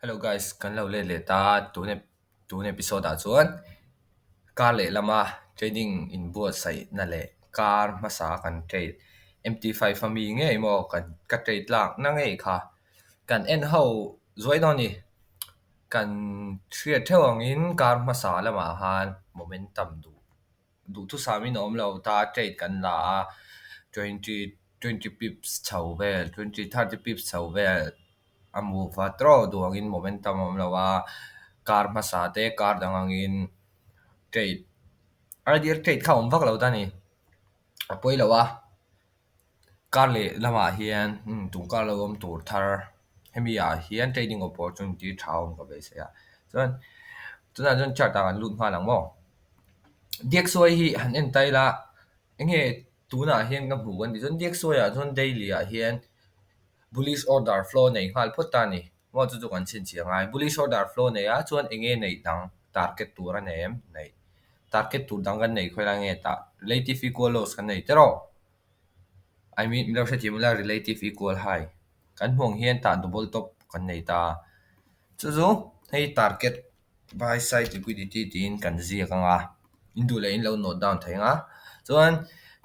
Hello guys, kan lo le ta tu ne episode a chuan car le lama trading in board sai na le car masa kan trade MT5 fami nge mo kan trade lang na nge kha kan en ho zoi no ni kan thria thewang in car masa lama han momentum du tu sami nom lo ta trade kan la 20 20 pips chau vel 20 30 pips chau vel amu fa tro duangin momentum om lawa kar masate kar dangangin trade ideal trade kha om vak lo tani apoi lawa kar le lama hian tung kar lo om tur thar hemi a hian trading opportunity thaum ka be se ya chuan jon chart ang lut ma lang mo dxy hi han en tai la enge tuna hian ka bu kan jon dxy a jon daily a hian bullish order flow nei hal phota ni mo chu chu kan chin chi ngai bullish order flow nei a chuan enge nei dang target tur an em nei target tur dang kan nei khoila nge ta relative equal loss kan nei tero I mean lo se timula relative equal high kan hmong hian ta double top kan nei ta chu chu hei target buy side liquidity tin kan zia kanga indu le in lo note down thainga chuan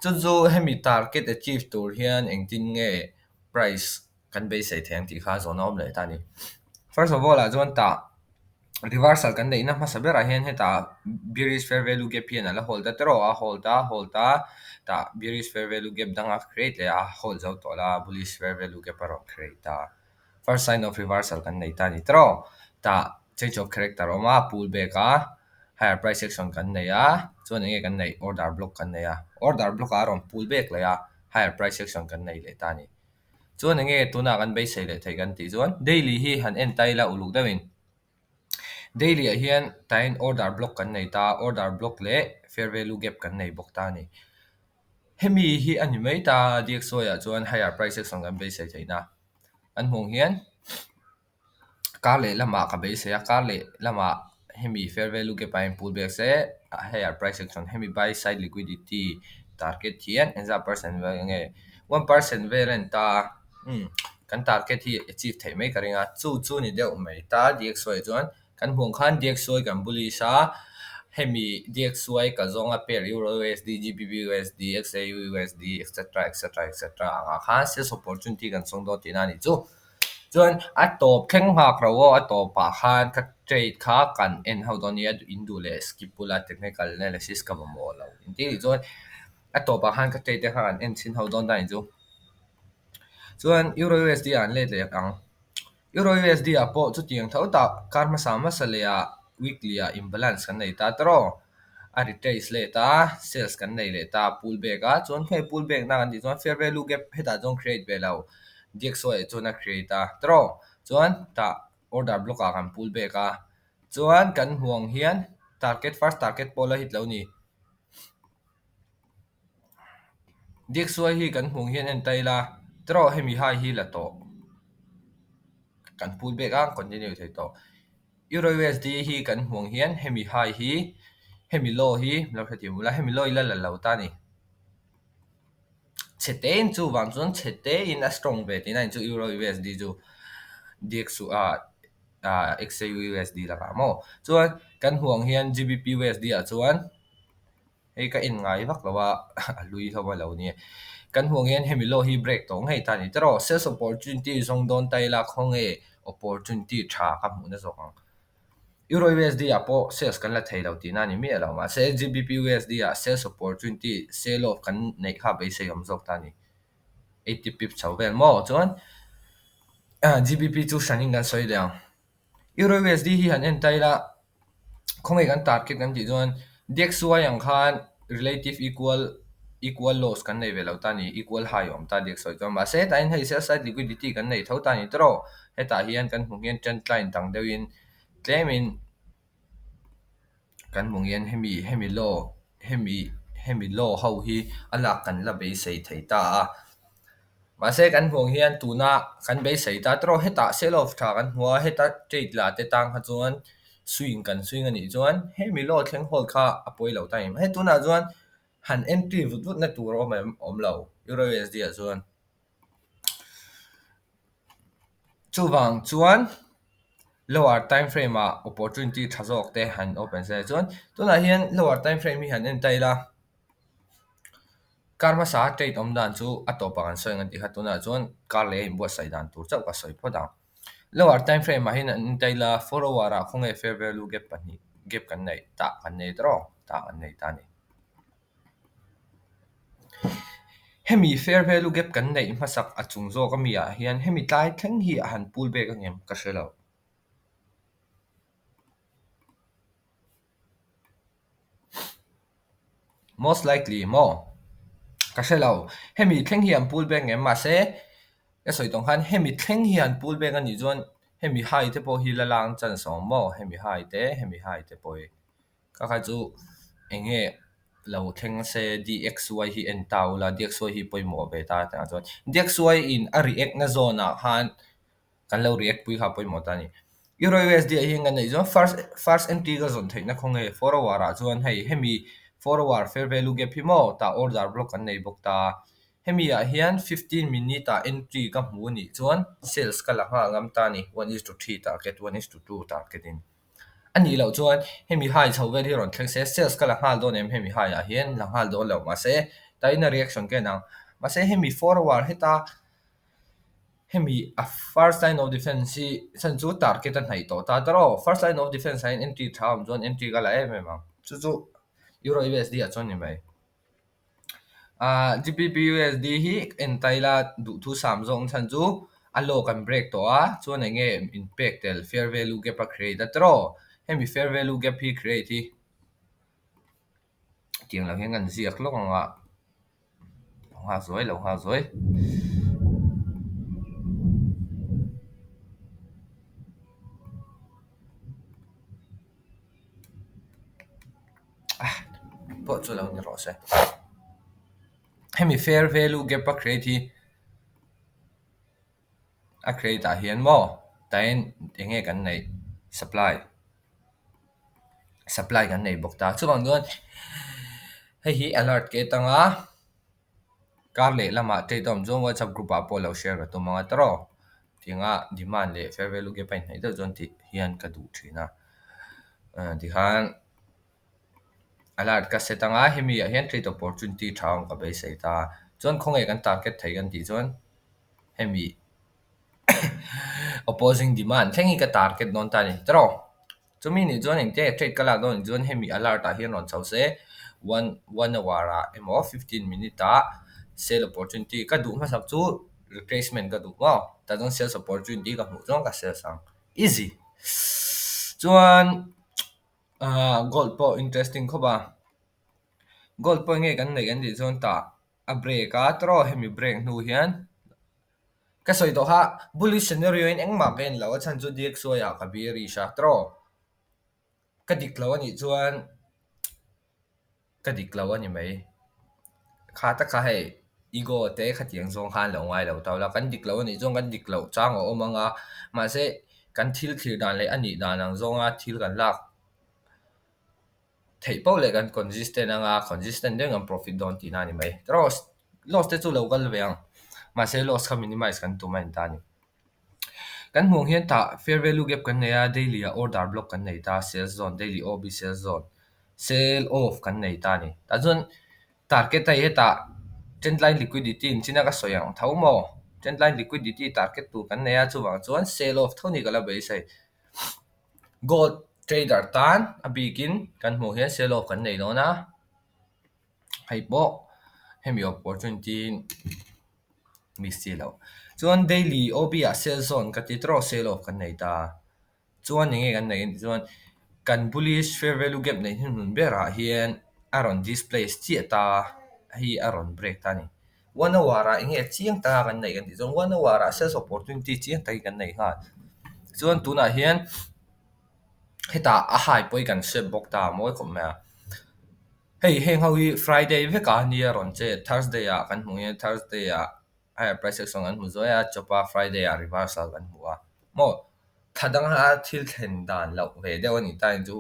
chu hemi target achieve tur hian engtin nge price kan be sai theng ti kha zonom le tani first of all a chuan ta reversal kan nei na ma sabera hian heta bearish fair value gap hian ala hold tero a hold ta bearish fair value gap danga create le a hold zo to la bullish fair value gap aro create ta first sign of reversal kan nei tani tero ta change of character oma pullback a higher price action kan nei a chuan nge kan nei order block kan nei a order block a ron pullback le a higher price action kan nei le tani chuan nge tuna kan be sei le thei kan ti chuan daily hi han en tai la uluk dawin daily a hian tain order block kan nei ta order block le fair value gap kan nei bok ta ni hemi hi ani mai ta dxy a chuan higher price action kan be sei theina an hmong hian kar le lama ka be se a kar le lama hemi fair value gap a pullback se a higher price action hemi buy side liquidity target hian enza percent nge 1% variant ta kan target hi achieve thei mai ka ringa chu ni deuh mai ta dxy chuan kan hmong khan dxy kan bullish a hemi dxy ka zonga pair euro usd gbp usd xau usd etc anga khan sales opportunity kan song do tina ni chu chuan a top thleng hak ro a top pa khan ka trade kha kan en ho donia indu le skip pula technical analysis ka mo lo inti chuan a top pa khan ka trade kha kan en sin ho don dai chu chuan euro usd an le ang euro usd a po chu tiang tho ta karma sama salea weekly a imbalance kan nei ta tro a retrace le ta sales kan nei le ta pullback a chuan he pullback na kan ti chuan fair value gap heta jong create ve lo dxy chuan a create a tro chuan ta order block a kan pullback a chuan kan huang hian target first target pola hit lo ni dxy hi kan huang hian en taila tro hemi high hi la to kan pullback a continue thei to euro usd hi kan huang hian hemi high hi hemi low hi lo thati mula hemi low ila la lo ta ni chete in chu wang chuan chete in a strong bet in chu euro usd chu dxu xau usd la ka mo chuan kan huang hian gbp usd a chuan hei ka in ngai vak lawa lui thoma lo ni kan huang hian hemi low hi break tong hei ta ni tero sales opportunity zong don tai la khong e opportunity tha ka mu na zong euro usd a po sales kan la thei lo ti na ni mi lo ma se gbp usd a sales opportunity sell off kan nei kha be se yom zok ta ni 80 pip chau vel mo chuan gbp chu shaning kan soi leang euro usd hi han en tai la khong e kan target kan ti chuan dxy ang khan relative equal loss kan nei velo ta ni equal high om ta dxy chuan ma se ta in hei sell side liquidity kan nei tho ta ni tro heta hian kan hmung hian trend line tang deuhin tlemin kan hmung hian hemi low ho hi ala kan la be sei thei ta ma se kan hmung hian tuna kan be sei ta tro heta sell off tha kan hua heta trade la te tang ha chuan swing ani chuan hemi low thleng hol kha apoi lo ta he tuna chuan han entry vut na tur om lo euro usd a chuan chuwang chuan lower time frame opportunity thazok te han open se chuan tuna hian lower time frame hi han en taila karma sa trade om dan chu atopa kan soi ngan ti hatuna chuan kar le in bo sai dan tur chau ka soi phoda lower time frame ma hin an taila 4 hour khonge fair value gap pani gap kan nei ta kan nei tro ta kan nei ta ni hemi fair value gap kan nei masak achung zo ka mi a hian hemi tlai thleng hi han pullback angem ka shelo most likely mo ka shelo hemi thleng hi an pullback ngem ma se cái soi tong han hemi thleng hi an pullback ani chuan hemi high te po hi la lang chan som mo hemi high te po ka kha chu enge lo thleng se dxy hi en tau la dxy hi poimo ve ta ta chuan dxy in a react na zona han kan lo react pui ha poimo ta ni euro usd hi ngan nei zo first entry ga zon theina khonge 4 hour chuan hei hemi 4 hour fair value gap hi mo ta order block kan nei bok ta hemi a hian 15 minute entry ka hmu ni chuan sales ka la ha ngam ta ni 1:3 target 1:2 target in ani lo chuan hemi high chho ve hi ron thleng se sales ka la hal don em hemi high a hian la hal do lo ma se ta in reaction ke nang ma se hemi 4 hour heta hemi a first line of defense hi san chu target an hai to ta taro first line of defense in entry tham chuan entry ka la em em chu euro usd a chuan ni mai GBP USD hi en taila du thu sam zong chan chu alo kan break to a chuan enge impact tel fair value gap a create atro hemi fair value gap hi create hi tiang la hian kan ziak lok anga lo ha zoi po chu lo ni ro se hemi fair value gap a create hi a create a hian mo tain enge kan nei supply kan nei bok ta chuang don hei hi alert ke tanga kar le lama te tom jong whatsapp group a polo share to manga tro tinga demand le fair value gap pai nei to jon ti hian ka du thina di han alert ka setanga hemi a hian trade opportunity thang ka be sei ta chon khonge kan target thei kan ti chon hemi opposing demand thengi ka target non ta ni tro chumi ni chon eng te trade kala don chon hemi alert a hian on chau se 1 hour emo 15 minute sale opportunity ka du ma sak chu replacement ka du wa ta jong sales opportunity ka mu jong ka sales sang easy chuan gold po interesting kho ba gold po nge kan nei kan di chon ta a break a tro hemi break nu hian ka soi to ha bullish scenario in engma pen lo chan chu dxy a ka bi ri sha tro ka dik lo ani chuan ka dik lo ani mai kha ta kha hei ego te khatiang zong khan lo ngai lo taw la kan dik lo ani zong kan dik lo chang o manga ma se kan thil thlir dan le ani dan ang zonga thil kan lak thei po le kan consistent deng am profit don ti na ni mai loss te chu lo gal veang ma se loss kha minimize kan tu man ta ni kan hmong hian ta fair value gap kan nei a daily a order block kan nei ta sales zone daily ob sales zone sell off kan nei ta ni ta chun target tai heta trendline liquidity in china ka soyang thaumo trendline liquidity target tu kan nei a chuwang chuan sell off thoni kala be sai gold trader tan a bikin kan hmu hian sell off kan nei no na hei po hemi opportunity mi silo chuan daily ob a sell zone ka ti tro sell off kan nei ta chuan nge kan nei chuan kan bullish fair value gap nei hun bera hian aron display chi ta hi aron break ta ni 1 hour inge chiang ta kan nei kan ti chuan 1 hour sales opportunity chiang ta kan nei ha chuan tuna hian heta a high poi kan shep bok ta moi khom ma hei heng ho friday ve ka ni ron che thursday a kan hmu thursday a higher price song an mu zoya chopa friday a reversal kan hmu a mo thadang ha thil thlen dan lo ve de ani ta in chu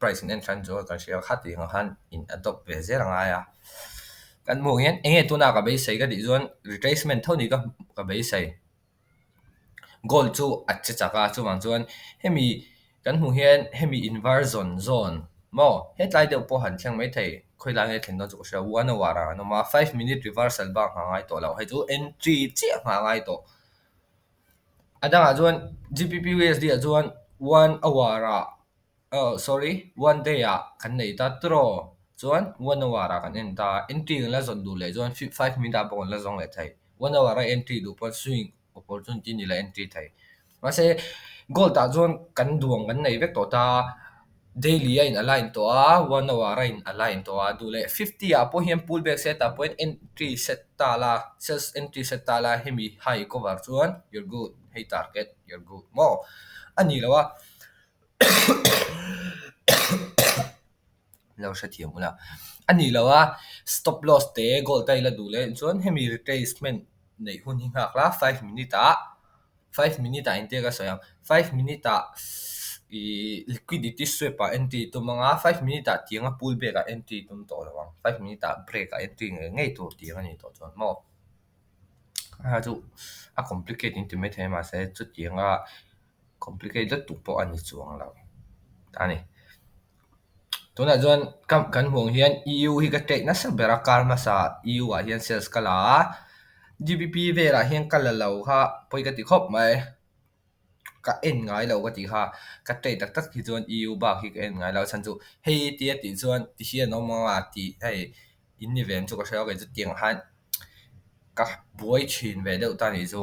price in tran jo kan share khati han in adopt ve zeranga ya kan hmu hian enge tuna ka be sei ka di zon retracement thoni ka be sei goal chu at che chaka chu mang chuan hemi kan hmu hian hemi inversion zone mo hetlai deuh pawh han thleng mai thei khoilai nge thlen don chu sha 1 hour a no ma 5 minute reversal ba nga ngai to lo hei chu entry che nga ngai to adanga chuan GPPUSD a chuan 1 hour a sorry 1 day a kan nei ta tro chuan 1 hour a kan en ta entry la zon du le chuan 5 minute a pawh la zong le thei 1 hour a entry du pawh swing opportunity ni la entry thei ma se goal ta chuan kan duang kan nei vek to ta daily a in align to a 1 hour a in align to a du le 50 a pawh hian pullback set a point entry set ta la sales entry set ta la hemi high cover chuan you're good hey target you're good mo ani lawa lo sha thiam ula ani lawa stop loss te goal tai la du le chuan hemi retracement nei hun hi ngak la 5 minute a 5 minute a inte ka soyang 5 minute a i liquidity swap a entry tu manga 5 minute a tianga pullback a entry tum to lawang 5 minute a break a entry ngei tur tianga ni to chuan mo ha chu a complicate into me thema se chu tianga complicated tu po ani chuang lo ani tuna chuan kam kan hmuang hian EU hi ka take na sa bera karma sa EU a hian sales kala GBP vera hian kala lo kha poi ka ti khop mai ka en ngai lo ka ti kha ka te tak tak hi chuan EU ba hi ka en ngai lo chan chu hei ti ti chuan ti hian no ma ti hei in event chu ka shao ka chu tiang han ka buai chin ve deuh ta ni chu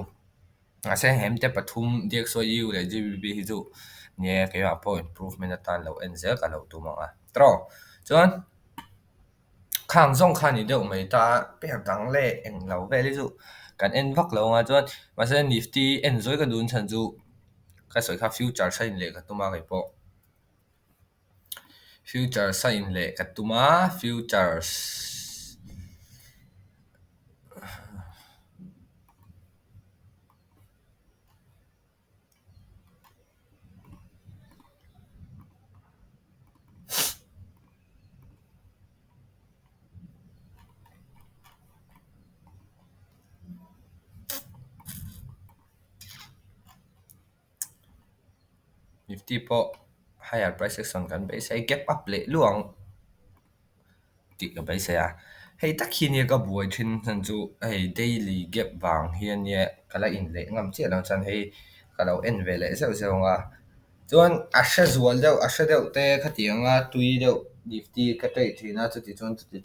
a se hem te pathum diek so EU le GBP hi chu nge ke ma po improvement atan lo en zel ka lo tu ma a tro chuan khang zong khan ni deuh mai ta pe dang le eng lo ve li chu kan en vak lo nga chuan ma se nifty enjoy ka dun chan chu ka soi kha future sa in le ka tuma kai po future sa in le ka tuma futures nifty po higher price action kan be sai gap up le luang ti ka be sai a hei tak hi ni ka buai thin chan chu hei daily gap wang hian ye kala in le ngam che lo chan hei ka lo en ve le zeu zeu nga chuan a hre zual deuh a hre deuh te kha tianga tui deuh nifty ka tei thina chu ti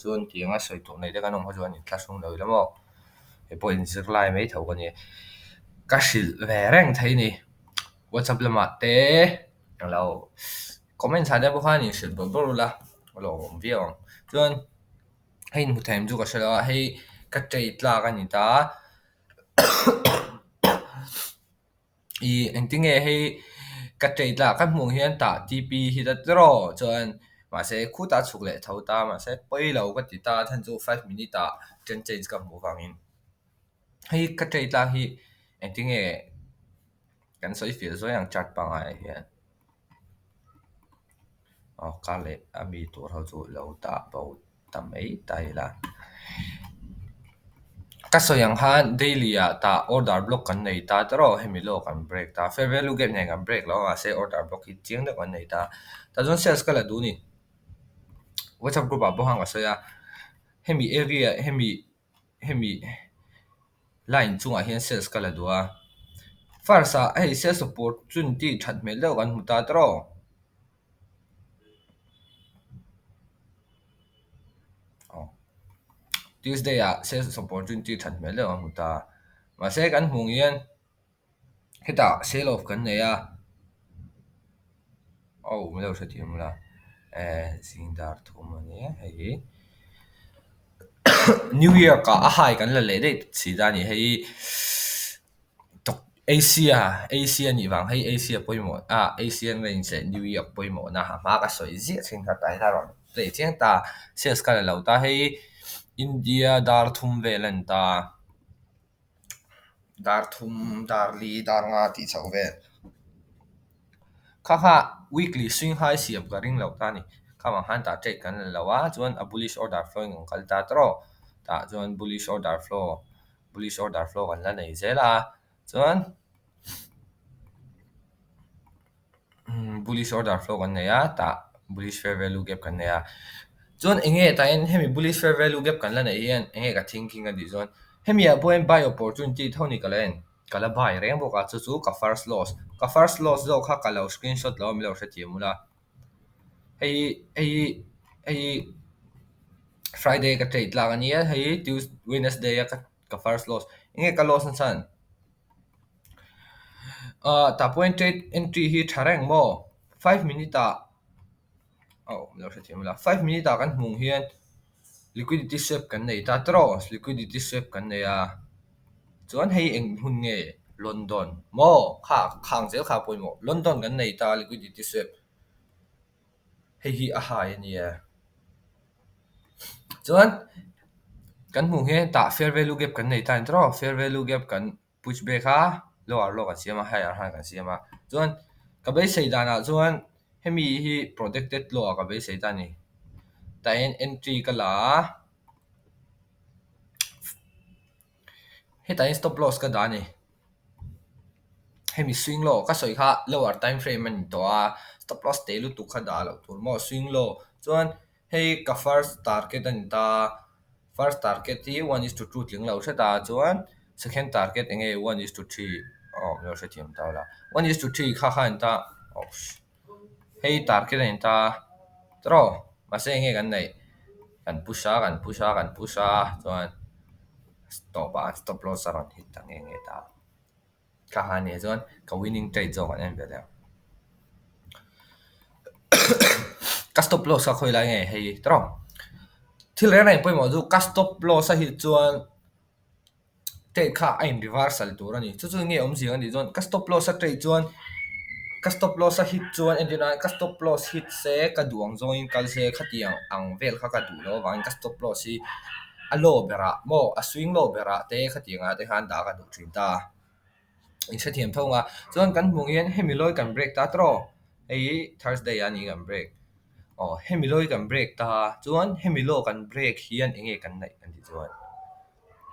chuan tianga soi tu nei de ka nong ho chuan in thla sung lo lamo he po in zir lai mai tho ka ni ka hril ve reng thei ni WhatsApp lama te lo comment sa de bo kha ni hril bor bor la lo viang chuan hei mu them chu ka hre hei ka tei tla ka ni ta i engtinge hei ka tei tla kan hmu hian ta TP hi ta draw chuan ma se khu ta chuk le tho ta ma se poi lo ka ti ta than chu 5 minute a trend change ka hmu wangin hei ka tei tla hi engtinge kan soi fil zo yang chat pa ngai hian ka le ami tur ho chu lo ta bo tam ei tai la ka so yang han daily a ta order block kan nei ta tro hemi lo kan break ta fair value gap nei kan break lo a se order block hi chiang de kan nei ta ta jon sales kala du ni WhatsApp group a bo hang a so ya hemi area hemi line chunga hian sales kala du a farsa ai sales support chun ti that mel lo kan mu ta tro Tuesday a sales opportunity that mel lo kan mu ta ma se kan hmung hian heta sell off kan nei a me lo sa thiam la zingdar thum ani hei New Year ka a hai kan la le dei si da ni hei tok Asia ni wang hei Asia poimo Asian range se New Year poimo na ha ma ka soi zi ching tha tai tha ron le chiang ta sales ka lo ta hei India dar thum velan ta dar thum dar li dar nga ti chau ve kha weekly swing high siam ka ring lo ta ni kama han ta take kan lo wa chuan a bullish order flow ngong kal ta tro ta chuan bullish order flow kan la nei zela chuan bullish order flow kan nei a ta bullish fair value gap kan nei a chuan enge ta in hemi bullish fair value gap kan la nei hian enge ka thinking a di chuan hemi a point buy opportunity thoni kalen kala buy reng boka chu chu ka first loss zo kha kalo screenshot lo mi lo hre thiamula hei Friday ka trade la ania hei Tuesday Wednesday ka first loss enge ka loss san ta point trade entry hi thareng mo 5 minute lo hre thiamula 5 minute kan hmung hian liquidity swap kan nei ta tro liquidity swap kan nei a chuan hei eng hun nge London mo kha khang zel kha poi mo London kan nei ta liquidity swap hei hi a hai ania chuan kan hmung he ta fair value gap kan nei ta tro fair value gap kan pushback ha lower low kan siama higher high kan siama chuan ka bei sei dana chuan hemi hi protected law ka bei sei ta ni ta entry kala hetain stop loss ka da ni hemi swing low ka soi kha lower time frame man to a stop loss te lu tu kha da lo tur mo swing low chuan hei ka first target an ta first target hi 1:2 tling lo hre ta chuan second target enge 1:3 lo hre thiam ta la 1:3 kha kha an ta hei target an ta tro ma se nge kan nei kan pusha chuan stop loss aron hit tang nge ta ka ha ne chuan ka winning trade zo kan en be le ka stop loss ka khoi lai nge hei tro thil re nei poi mo zu ka stop loss a hi chuan trade kha aim reversal tur ani chu chu nge om ji ani chuan ka stop loss a trade chuan ka stop loss a hit chuan endina ka stop loss hit se ka duang zo in kal se khatiang ang vel kha ka du lo wang ka stop loss hi a low bera mo a swing low bera te khatianga te han da ka du thin ta in se thiam thonga chuan kan hmung hian hemiloi kan break ta tro ei Thursday ani kan break hemiloi kan break ta chuan hemilo kan break hian enge kan nei kan ti chuan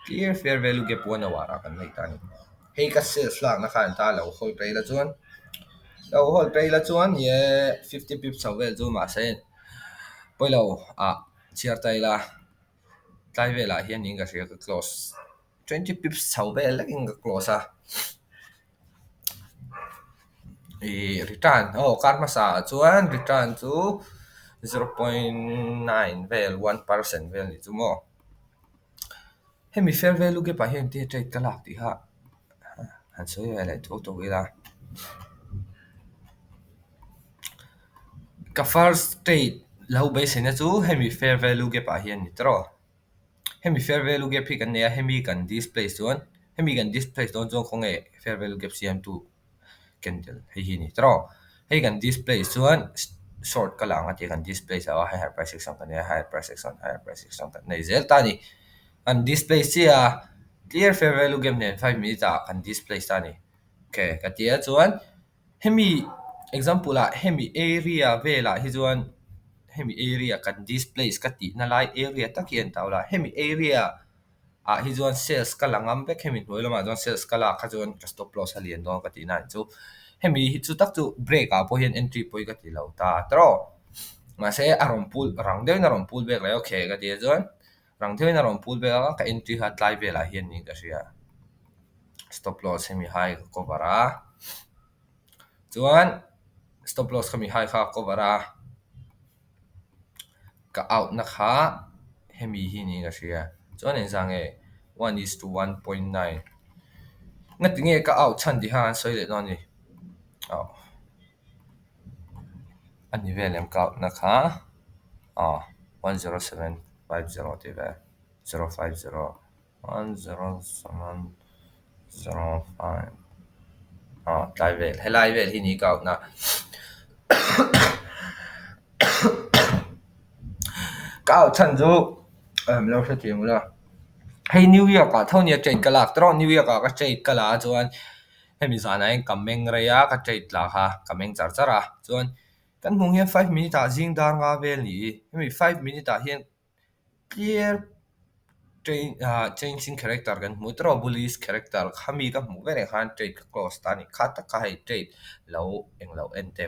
clear fair value gap one awara kan nei ta ni hei ka sales lang na khan ta lo hol trade la chuan ye 50 pips awel chu ma sen poilo chiar tai la tai vela hian ning ka ria ka close 20 pips awel lakin ka close a return karma sa chuan return chu 0.9 vel 1% vel ni chu mo hemi fair value ke pa hian ti trade ka lak ti ha han soi vela to ila ka first trade lau bai sena chu hemi fair value ke pa hian ni tro hemi fair value gap hi kan ne hemi kan display chuan hemi kan display don chong khong e fair value gap cm2 candle hi ni tro hei kan display chuan short kala anga ti kan display sa higher price section kan higher price section kan nei zel ta ni an display sia clear fair value gap ne 5 minutes kan display sa ni okay ka tia chuan hemi example hemi area vela hi chuan hemi area kan displays ka ti na lai area takian tawla hemi area hi chuan sales ka langam vek hemi hnuailama chuan sales kala kha chuan ka stop loss alian don ka ti na chu hemi hi chu tak chu break po hian entry poi ka ti lo ta tro ma se aron pool rang deu na ron pool vek la okay ka ti chuan rang deu na ron pool vek ka entry ha tlai vela hian ni ka ria stop loss hemi high cover a chuan stop loss hemi high kha cover a ka out na kha hemi hi ni ka ria chuan en sang e 1:1.9 ngati nge ka out chan di ha soi le no ni ani velem ka out na kha 10750 ti ve 050 10705 tlai vel helai vel hi ni ka out na ka out chan chu lo hre ti mu la hei new year ka thoni a trade kalak tro new year ka trade kala chuan hemi zana en kameng reya ka trade la ha kameng char chara chuan kan hmung hian 5 minute jing dar nga vel ni hemi 5 minute hian clear changing character kan hmu tro bullish character khami ka hmu vele khan trade ka close ta ni kha ta ka hei trade lo eng lo en te